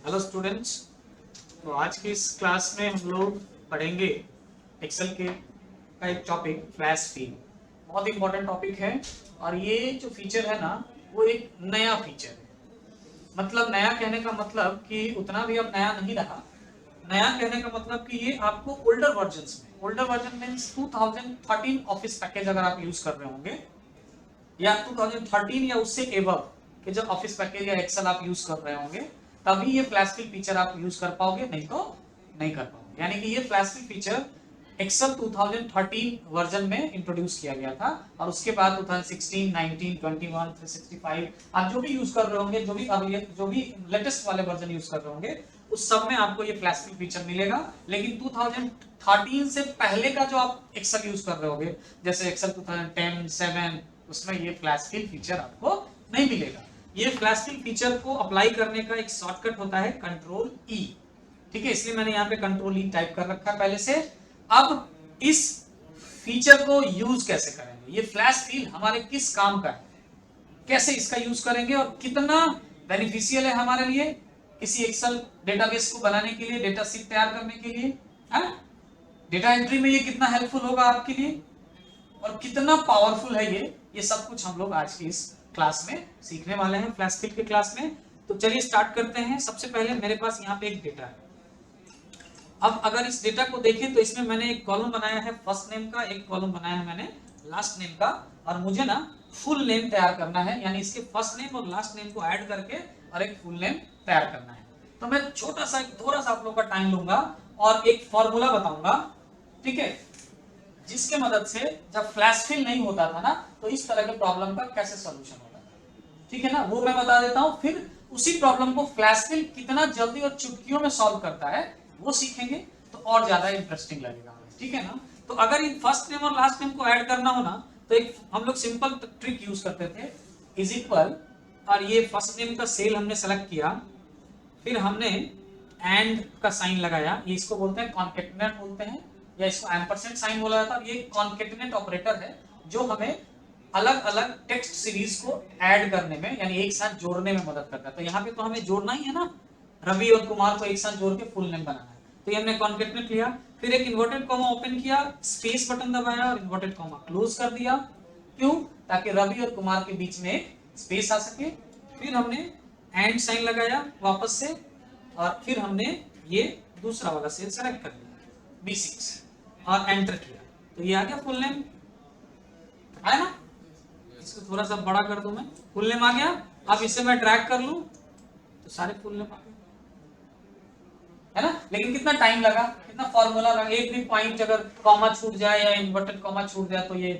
Hello students. तो आज की इस क्लास में हम लोग पढ़ेंगे एक्सेल के का एक टॉपिक फ्लैश फिल। बहुत इंपॉर्टेंट टॉपिक है और ये जो फीचर है ना वो एक नया फीचर है। मतलब नया कहने का मतलब कि उतना भी अब नया नहीं रहा। नया कहने का मतलब कि ये आपको older version means 2013 office package अगर आप यूज कर रहे होंगे या 2013 या उससे एबव के जब ऑफिस पैकेज या एक्सेल आप यूज कर रहे होंगे तभी ये फ्लैश फिल फीचर आप यूज कर पाओगे, नहीं तो नहीं कर पाओगे। यानी कि ये flash fill feature Excel 2013 version में इंट्रोड्यूस किया गया था और उसके बाद 2016, 19, 21, 365 आप जो भी यूज कर रहे होंगे, जो भी लेटेस्ट वाले वर्जन यूज कर रहे होंगे उस सब में आपको ये फ्लैश फिल फीचर मिलेगा। लेकिन 2013 से पहले का जो आप एक्सेल यूज कर रहे होंगे जैसे एक्सेल 2010, 7 उसमें ये फ्लैश फिल फीचर आपको नहीं मिलेगा। ये फ्लैश फिल फीचर को अप्लाई करने का एक शॉर्टकट होता है कंट्रोल ई। ठीक है, इसलिए मैंने यहाँ पे कंट्रोल ई टाइप कर रखा है पहले से। अब इस फीचर को यूज कैसे करेंगे, ये फ्लैश फिल हमारे किस काम का है, कैसे इसका यूज करेंगे और कितना बेनिफिशियल है हमारे लिए किसी एक्सेल डेटाबेस को बनाने के लिए, डेटा शीट तैयार करने के लिए, है डेटा एंट्री में ये कितना हेल्पफुल होगा आपके लिए और कितना पावरफुल है ये सब कुछ हम लोग आज की इस क्लास में सीखने वाले हैं फ्लैश फिल के क्लास में। तो चलिए स्टार्ट करते हैं। सबसे पहले मेरे पास यहाँ पे एक डेटा है। अब अगर इस डेटा को देखें तो इसमें मैंने एक कॉलम बनाया है फर्स्ट नेम का, एक कॉलम बनाया है मैंने लास्ट नेम का और मुझे ना फुल नेम तैयार करना है, यानी इसके फर्स्ट नेम और लास्ट नेम को ऐड करके और एक फुल नेम तैयार करना है। तो मैं छोटा सा थोड़ा सा आप लोग का टाइम लूंगा और एक फॉर्मूला बताऊंगा, ठीक है, जिसके मदद से जब फ्लैश फिल नहीं होता था ना तो इस तरह के प्रॉब्लम का कैसे सॉल्यूशन होता था, ठीक है ना, वो मैं बता देता हूं। फिर उसी प्रॉब्लम को फ्लैश फिल कितना जल्दी और चुटकियों में सॉल्व करता है वो सीखेंगे तो और ज्यादा इंटरेस्टिंग लगेगा, ठीक है ना। तो अगर इन फर्स्ट नेम और लास्ट नेम को ऐड करना हो ना तो एक हम लोग सिंपल ट्रिक यूज करते थे, इज इक्वल, और ये फर्स्ट नेम का सेल हमने सेलेक्ट किया, फिर हमने एंड का साइन लगाया, ये इसको बोलते हैं कॉन्केटनेट बोलते हैं या इसको एम्परसेंड साइन बोला जाता है। ये कॉन्केटनेट ऑपरेटर है जो हमें अलग अलग टेक्स्ट सीरीज को ऐड करने में यानी एक साथ जोड़ने में मदद करता है। तो यहाँ पे तो हमें जोड़ना ही है ना, रवि और कुमार को एक साथ जोड़ के फुल नेम बनाना है। तो ये हमने कॉन्केटनेट लिया, फिर एक इन्वर्टेड कॉमा ओपन किया, स्पेस बटन दबाया और इन्वर्टेड कॉमा क्लोज कर दिया। क्यों? ताकि रवि और कुमार के बीच में स्पेस आ सके। फिर हमने एंड साइन लगाया वापस से और फिर हमने ये दूसरा वाला सेल सेलेक्ट कर लिया B6 और एंटर किया, तो ये आ गया फुल नेम, आया ना। इसको थोड़ा सा बड़ा कर दूं मैं, फुल नेम आ गया। अब इसे मैं ड्रैग कर लूं तो सारे फुल नेम आ गए, है ना। लेकिन कितना टाइम लगा, कितना फॉर्मूला लगा, एक भी पॉइंट अगर कॉमा छूट जाए या इन्वर्टेड कॉमा छूट जाए तो ये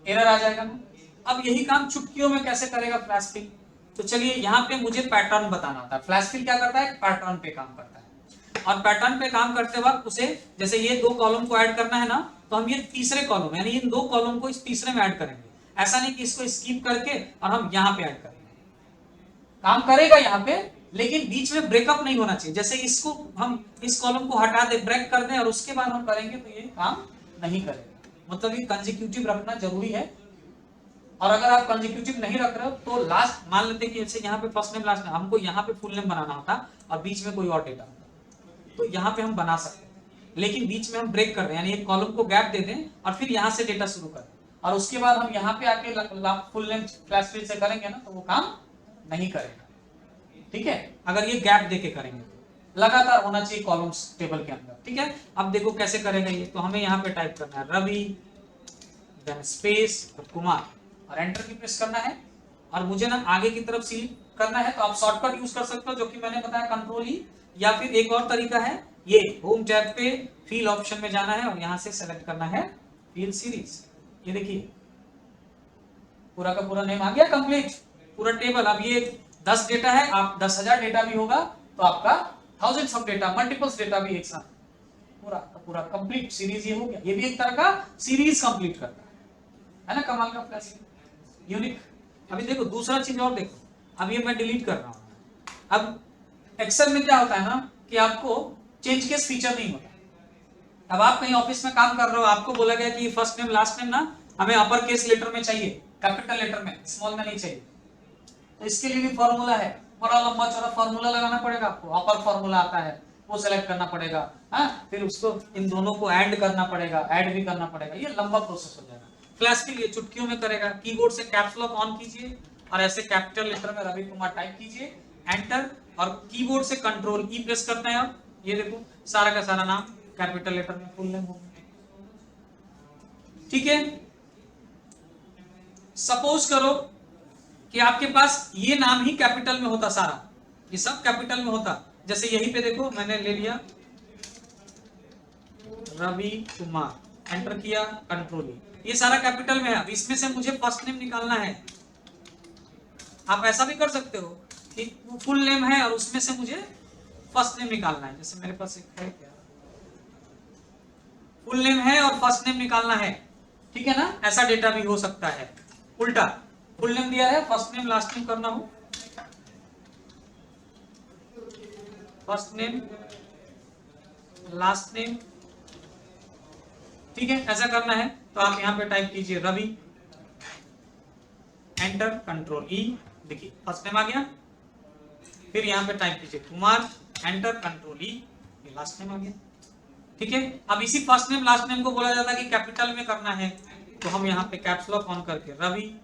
एरर आ जाएगा ना। अब यही काम चुटकियों में कैसे करेगा फ्लैश फिल। तो चलिए यहाँ पे मुझे पैटर्न बताना होता है। फ्लैश फिल क्या करता है, पैटर्न पे काम करता है और पैटर्न पे काम करते वक्त उसे जैसे ये दो कॉलम को ऐड करना है ना तो हम ये तीसरे कॉलम यानी इन दो कॉलम को इस तीसरे में ऐड करेंगे। ऐसा नहीं कि इसको स्किप करके और हम यहाँ पे ऐड करेंगे, काम करेगा यहाँ पे लेकिन बीच में ब्रेकअप नहीं होना चाहिए। जैसे इसको हम इस कॉलम को हटा दे, ब्रेक कर दें और उसके बाद हम करेंगे तो ये काम नहीं करेगा। मतलब ये कंसेक्यूटिव रखना जरूरी है और अगर आप कंसेक्यूटिव नहीं रख रहे हो तो लास्ट मान लेते हैं कि जैसे यहाँ पे फर्स्ट नेम लास्ट नेम, हमको यहाँ पे फुल नेम बनाना होता और बीच में कोई और डेटा होता तो यहाँ पे हम बना सकते हैं, लेकिन बीच में हम ब्रेक कर रहे हैं यानी एक कॉलम को गैप दे दें और फिर यहाँ से डेटा शुरू करें और उसके बाद हम यहाँ पे आके फुल नेम फ्लैश फिल से करेंगे ना तो वो काम नहीं करेगा, ठीक है। अगर ये गैप देके करेंगे तो लगातार होना चाहिए कॉलम्स टेबल के अंदर, ठीक है। अब देखो कैसे करेगा ये, तो हमें यहाँ पे टाइप करना है रवि देन स्पेस और कुमार और एंटर की प्रेस करना है और मुझे ना आगे की तरफ सिलेक्ट करना है। तो आप शॉर्टकट यूज कर सकते हो जो कि मैंने बताया कंट्रोल ई, या फिर एक और तरीका है ये होम टैब पे फील ऑप्शन में जाना है और यहाँ से सेलेक्ट करना है फील सीरीज। ये देखिए पूरा का पूरा नेम आ गया कंप्लीट, पूरा टेबल। अब ये 10 डेटा है, आप 10,000 डेटा भी होगा तो आपका thousands of data, multiples data भी एक साथ पूरा पूरा कंप्लीट सीरीज ये हो गया। ये भी एक तरह का सीरीज कंप्लीट करता है ना, कमाल का फ्लैश यूनिक। अभी देखो दूसरा चीज और देखो, अब ये मैं डिलीट कर रहा हूं। अब एक्सेल में क्या होता है ना कि आपको चेंज केस फीचर नहीं होता। अब आप कहीं ऑफिस में काम कर रहे हो, आपको बोला गया कि फर्स्ट नेम लास्ट नेम ना हमें अपर केस लेटर में चाहिए, कैपिटल लेटर में, स्मॉल में नहीं चाहिए। तो इसके लिए भी फॉर्मूला है, बड़ा लंबा चौड़ा फॉर्मूला लगाना पड़ेगा आपको, अपर फॉर्मूला आता है वो सेलेक्ट करना पड़ेगा, हाँ, फिर उसको इन दोनों को ऐड करना पड़ेगा, ऐड भी करना पड़ेगा, ये लंबा प्रोसेस हो जाएगा। फ्लैश के लिए चुटकियों में करेगा, कीबोर्ड से कैप्स लॉक ऑन कीजिए और ऐसे कैपिटल लेटर में रवि कुमार टाइप कीजिए, एंटर, और कीबोर्ड से कंट्रोल ई प्रेस करते हैं आप, ये देखो सारा का सारा नाम कैपिटल लेटर में फुल नेम होगा। ठीक है, सपोज करो कि आपके पास ये नाम ही कैपिटल में होता, सारा ये सब कैपिटल में होता, जैसे यहीं पे देखो मैंने ले लिया रवि कुमार, एंटर किया, कंट्रोल ई, ये सारा कैपिटल में है। अब इसमें से मुझे फर्स्ट नेम निकालना है, आप ऐसा भी कर सकते हो कि वो फुल नेम है और उसमें से मुझे फर्स्ट नेम निकालना है, जैसे मेरे पास एक है क्या, फुल नेम है और फर्स्ट नेम निकालना है, ठीक है ना, ऐसा डेटा भी हो सकता है। उल्टा फुल नेम दिया है, फर्स्ट नेम लास्ट नेम करना हो, फर्स्ट नेम लास्ट नेम, ठीक है, ऐसा करना है तो आप यहां पे टाइप कीजिए रवि, एंटर, कंट्रोल ई, देखिए फर्स्ट नेम आ गया, फिर यहां पे टाइप कीजिए कुमार, एंटर, कंट्रोल ई, ये लास्ट नेम आ गया। ठीक है, अब इसी फर्स्ट नेम लास्ट नेम को बोला जाता है कि कैपिटल में करना है, तो हम यहाँ पे कैप्स लॉक ऑन करके रवि,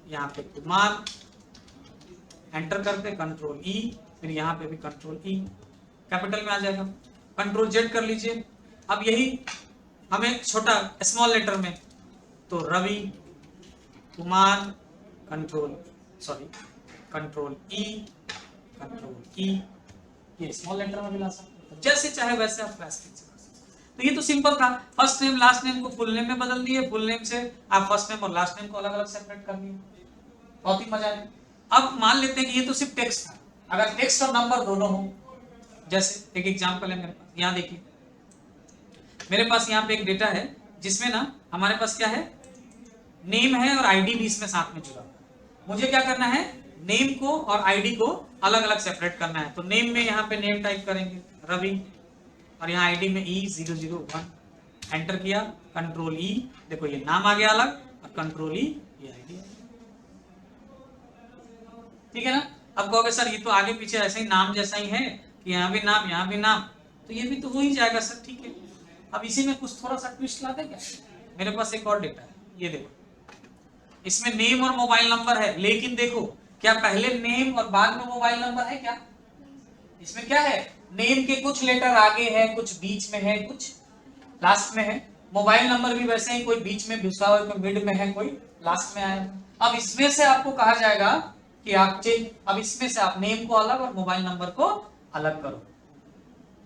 यहाँ पे कुमार, एंटर करते, कंट्रोल ई, फिर यहाँ पे भी कंट्रोल ई, कैपिटल में आ जाएगा, कंट्रोल जेड कर लीजिए। अब यही हमें छोटा स्मॉल लेटर में, तो Ravi Kumar, control E, control E, ये स्मॉल लेटर में भी ला सकते हैं, जैसे चाहे वैसे आप फ्लैश कीजिए। तो ये तो सिंपल था, फर्स्ट नेम लास्ट नेम को फुल नेम में बदल दिए, फुल नेम से आप फर्स्ट नेम और लास्ट नेम को अलग अलग सेपरेट कर दिए, बहुत ही मजा है। अब मान लेते हैं कि ये तो सिर्फ टेक्स्ट था, अगर टेक्स्ट और नंबर दोनों हो, जैसे एक एग्जांपल है मेरे पास, यहाँ देखिए मेरे पास यहाँ पे एक डेटा है जिसमें ना हमारे पास क्या है, नेम है और आईडी भी इसमें साथ में जुड़ा। मुझे क्या करना है, नेम को और आईडी को अलग अलग सेपरेट करना है, तो नेम में यहाँ पे नेम टाइप करेंगे रवि, और यहाँ आईडी में E001, एंटर किया, कंट्रोल ई, देखो ये नाम आ गया अलग, और कंट्रोल ई ये आईडी। ठीक है ना, अब कहोगे सर ये तो आगे पीछे ऐसे ही नाम जैसा ही है कि यहाँ भी नाम यहाँ भी नाम, तो ये भी तो हो ही जाएगा सर, ठीक है। अब इसी में कुछ थोड़ा सा ट्विस्ट लाते क्या, मेरे पास एक और डेटा है, ये देखो इसमें नेम और मोबाइल नंबर है, लेकिन देखो क्या पहले नेम और बाद में मोबाइल नंबर है क्या, इसमें क्या है, नेम के कुछ लेटर आगे है, कुछ बीच में है, कुछ लास्ट में है, मोबाइल नंबर भी वैसे ही, कोई बीच में घुसा हुआ, कोई मिड में है, कोई लास्ट में आया। अब इसमें से आपको कहा जाएगा कि आप अब इसमें से आप नेम को अलग और मोबाइल नंबर को अलग करो,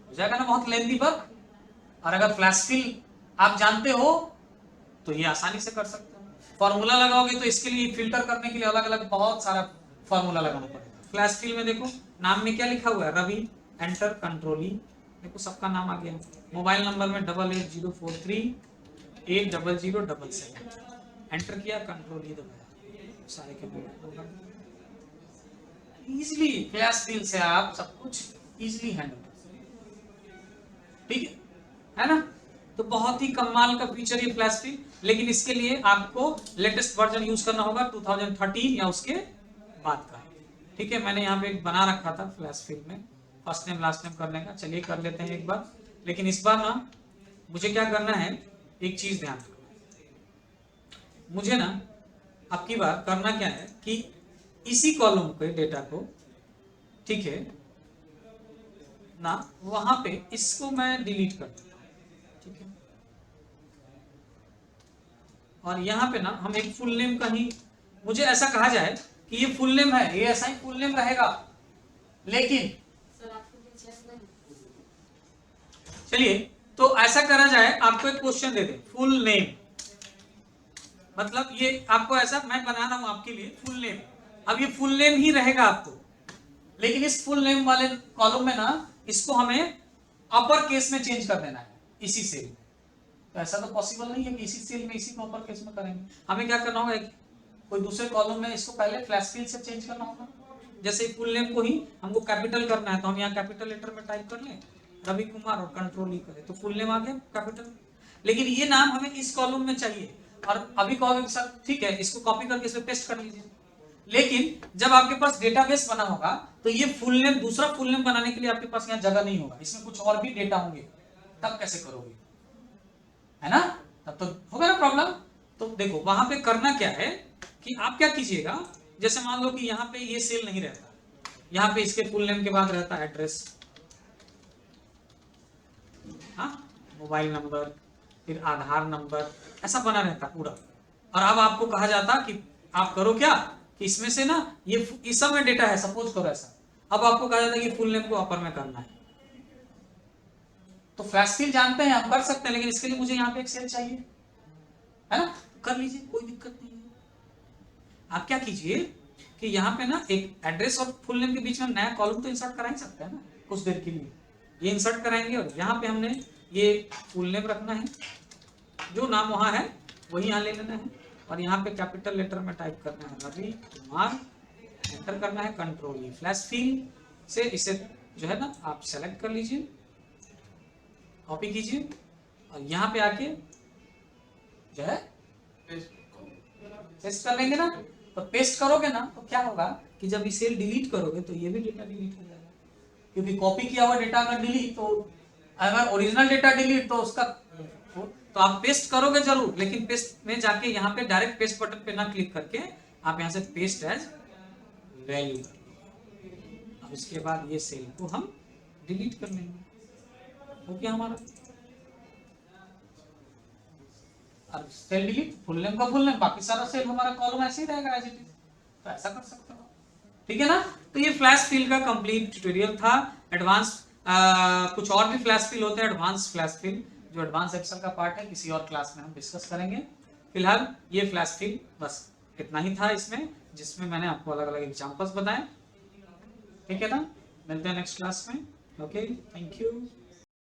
हो जाएगा ना बहुत लेंथी वर्क। और अगर फ्लैश फिल आप जानते हो तो ये आसानी से कर सकते हो, फॉर्मूला लगाओगे तो इसके लिए फिल्टर करने के लिए अलग अलग बहुत सारा फॉर्मूला लगाना पड़ेगा। फ्लैश फिल में देखो नाम में क्या लिखा हुआ है, रवि, एंटर, कंट्रोल ई, देखो सबका नाम आ गया, मोबाइल नंबर में 8804380077, एंटर किया, कंट्रोल ई दबाया, सारे के बोल इजीली फ्लैश फिल से आप सब कुछ इजीली हैंडल कर सकते, ठीक है ना। तो बहुत ही कमाल का फीचर ये फ्लैश फिल, लेकिन इसके लिए आपको लेटेस्ट वर्जन यूज करना होगा 2013 या उसके बाद का, ठीक है। मैंने यहाँ पे बना रखा था फ्लैश फिल में फर्स्ट नेम लास्ट नेम करने का, चलिए कर लेते हैं एक बार। लेकिन इस बार ना मुझे क्या करना है, एक चीज ध्यान रखना, मुझे ना अब की बार करना क्या है कि इसी कॉलम के डेटा को, ठीक है ना, वहां पे इसको मैं डिलीट कर दूंगा, ठीक है। और यहाँ पे ना हम एक फुल नेम का ही, मुझे ऐसा कहा जाए कि ये फुल नेम है, ये ऐसा ही फुल नेम रहेगा, लेकिन चलिए तो ऐसा करा जाए, आपको एक क्वेश्चन दे दे, फुल नेम मतलब ये आपको ऐसा मैं बना रहा हूं आपके लिए फुल नेम, अब ये फुल नेम ही रहेगा आपको, लेकिन इस फुल नेम वाले कॉलम में ना इसको हमें अपर केस में चेंज कर देना है इसी सेल में। तो ऐसा तो पॉसिबल नहीं है कि इसी सेल में इसी को अपर केस में करेंगे, हमें क्या करना होगा, कोई दूसरे कॉलम में इसको पहले फ्लैश फिल से चेंज करना होगा। जैसे फुल नेम को ही हमको कैपिटल करना है, तो हम यहाँ कैपिटल लेटर में टाइप कर लें रवि कुमार और कंट्रोल ई करें, तो फुल नेम आ गया कैपिटल, लेकिन ये नाम हमें इस कॉलम में चाहिए। और अभी कहोगे सर ठीक है इसको कॉपी करके इसमें पेस्ट कर लीजिए, लेकिन जब आपके पास डेटाबेस बना होगा तो ये फुल नेम, दूसरा फुल नेम बनाने के लिए आपके पास यहाँ जगह नहीं होगा, इसमें कुछ और भी डेटा होंगे, तब कैसे करोगे, है ना, तब तो होगा ना प्रॉब्लम। तो देखो वहां पे करना क्या है कि आप क्या कीजिएगा, जैसे मान लो कि यहाँ पे ये सेल नहीं रहता, यहाँ पे इसके फुल नेम के बाद रहता है एड्रेस, हाँ, मोबाइल नंबर, फिर आधार नंबर, ऐसा बना रहता पूरा। और अब आपको कहा जाता कि आप करो क्या कि इसमें से ना ये इस सब में डेटा है, सपोज करो ऐसा, अब आपको कहा जाता है कि फुल नेम को अपर में करना है। तो फ्लैश फिल जानते हैं, हम कर सकते हैं, लेकिन इसके लिए मुझे यहाँ पे एक सेल चाहिए, है ना, कर लीजिए, कोई दिक्कत नहीं है। आप क्या कीजिए कि यहाँ पे ना एक एड्रेस और फुल नेम के बीच में नया कॉलम तो इंसर्ट करा ही सकते हैं ना कुछ देर के लिए, ये इंसर्ट कराएंगे और यहाँ पे हमने ये फुल नेम रखना है, जो नाम वहाँ है वही यहाँ ले लेना है, और यहाँ पे कैपिटल लेटर में टाइप करना है रवि कुमार, एंटर करना है, कंट्रोल ई, फ्लैश फिल से इसे जो है ना आप सेलेक्ट कर लीजिए, कॉपी कीजिए और यहाँ पे आके जो है पेस्ट कर लेंगे ना। तो पेस्ट करोगे ना तो क्या होगा कि जब इसे डिलीट करोगे तो ये भी डेटा डिलीट हो जाएगा, क्योंकि कॉपी किया हुआ डेटा अगर डिलीट, तो अगर ओरिजिनल डेटा डिलीट तो उसका तो आप पेस्ट करोगे जरूर, लेकिन पेस्ट में जाके यहाँ पे डायरेक्ट पेस्ट बटन पे ना क्लिक करके आप यहाँ से पेस्ट एज वैल्यू, अब इसके बाद ये सेल को हम डिलीट कर लेंगे, हो गया हमारा। अब सेल डिलीट, फुल नेम का फुल नेम, बाकी सारा सेल हमारा कॉलम ऐसे ही रहेगा एज इट इज, तो ऐसा कर सकते हो, ठीक है ना। तो ये फ्लैश फिल का कंप्लीट ट्यूटोरियल था। एडवांस कुछ और भी फ्लैश फिल होते हैं, एडवांस फ्लैश फिल, जो एडवांस एक्सेल का पार्ट है, किसी और क्लास में हम डिस्कस करेंगे। फिलहाल ये फ्लैश फिल बस इतना ही था इसमें, जिसमें मैंने आपको अलग अलग एग्जांपल्स बताए, ठीक है ना। मिलते हैं नेक्स्ट क्लास में, ओके, थैंक यू।